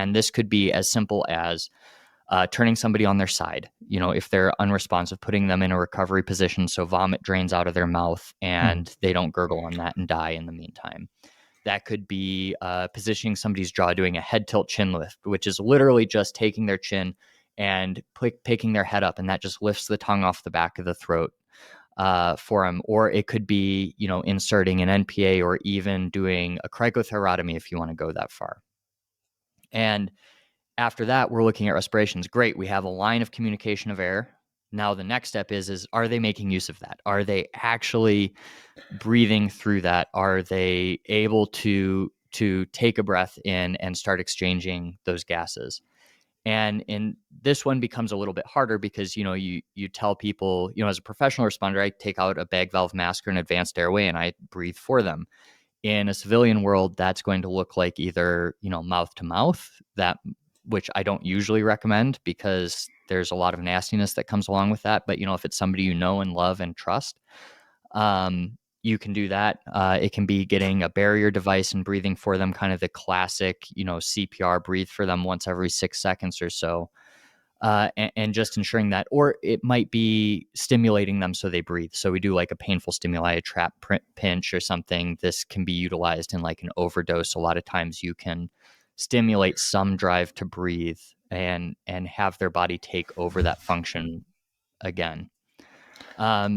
And this could be as simple as turning somebody on their side, if they're unresponsive, putting them in a recovery position so vomit drains out of their mouth and they don't gurgle on that and die in the meantime. That could be positioning somebody's jaw, doing a head tilt chin lift, which is literally just taking their chin and picking their head up, and that just lifts the tongue off the back of the throat for them. Or it could be, inserting an NPA or even doing a cricothyrotomy if you want to go that far. And after that, we're looking at respirations. Great, we have a line of communication of air. Now the next step is are they making use of that? Are they actually breathing through that? Are they able to take a breath in and start exchanging those gases? And this one becomes a little bit harder because you tell people, as a professional responder, I take out a bag valve mask or an advanced airway and I breathe for them. In a civilian world, that's going to look like either mouth to mouth, that which I don't usually recommend because there's a lot of nastiness that comes along with that. But if it's somebody you know and love and trust, you can do that. It can be getting a barrier device and breathing for them, kind of the classic, CPR, breathe for them once every 6 seconds or so, and just ensuring that. Or it might be stimulating them so they breathe. So we do like a painful stimuli, a trap pinch or something. This can be utilized in like an overdose. A lot of times you can stimulate some drive to breathe and have their body take over that function again.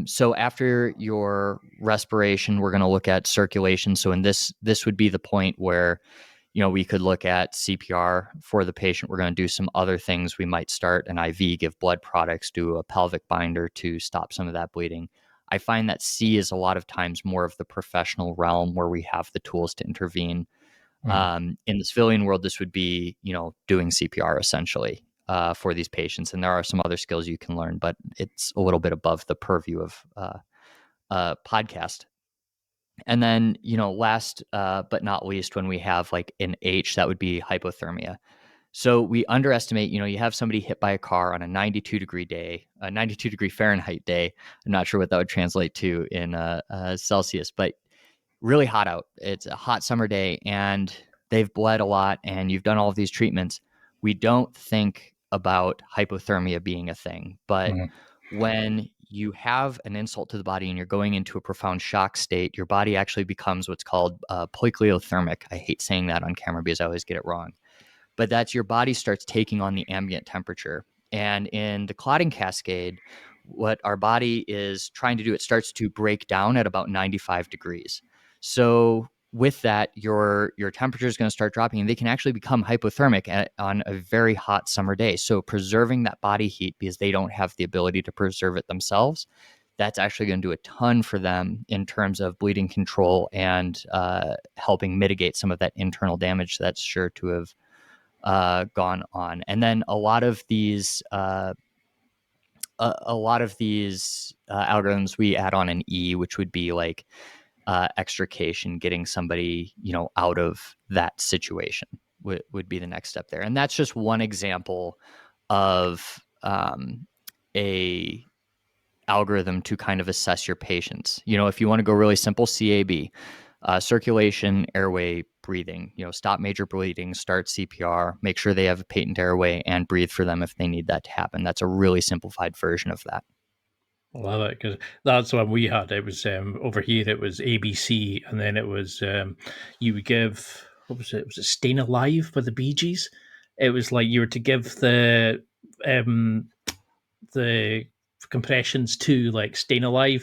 So after your respiration, we're going to look at circulation. So in this would be the point where, we could look at CPR for the patient. We're going to do some other things. We might start an IV, give blood products, do a pelvic binder to stop some of that bleeding. I find that C is a lot of times more of the professional realm where we have the tools to intervene. In the civilian world, this would be, doing CPR essentially. For these patients. And there are some other skills you can learn, but it's a little bit above the purview of podcast. And then, last but not least, when we have like an H, that would be hypothermia. So we underestimate, you have somebody hit by a car on a 92 degree day, a 92 degree Fahrenheit day. I'm not sure what that would translate to in Celsius, but really hot out. It's a hot summer day and they've bled a lot and you've done all of these treatments. We don't think about hypothermia being a thing, but when you have an insult to the body and you're going into a profound shock state, your body actually becomes what's called poikilothermic. I hate saying that on camera because I always get it wrong, but that's your body starts taking on the ambient temperature. And in the clotting cascade, what our body is trying to do, it starts to break down at about 95 degrees. So with that, your temperature is going to start dropping and they can actually become hypothermic on a very hot summer day. So preserving that body heat because they don't have the ability to preserve it themselves, that's actually going to do a ton for them in terms of bleeding control and helping mitigate some of that internal damage that's sure to have gone on. And then a lot of these algorithms, we add on an E, which would be like extrication, getting somebody, out of that situation would be the next step there. And that's just one example of a algorithm to kind of assess your patients. If you want to go really simple, CAB, circulation, airway, breathing, stop major bleeding, start CPR, make sure they have a patent airway and breathe for them if they need that to happen. That's a really simplified version of that. Love it, because that's what we had. It was over here. It was ABC, and then it was you would give, what was it? Was it "Staying Alive" by the Bee Gees? It was like you were to give the compressions to like "Staying Alive."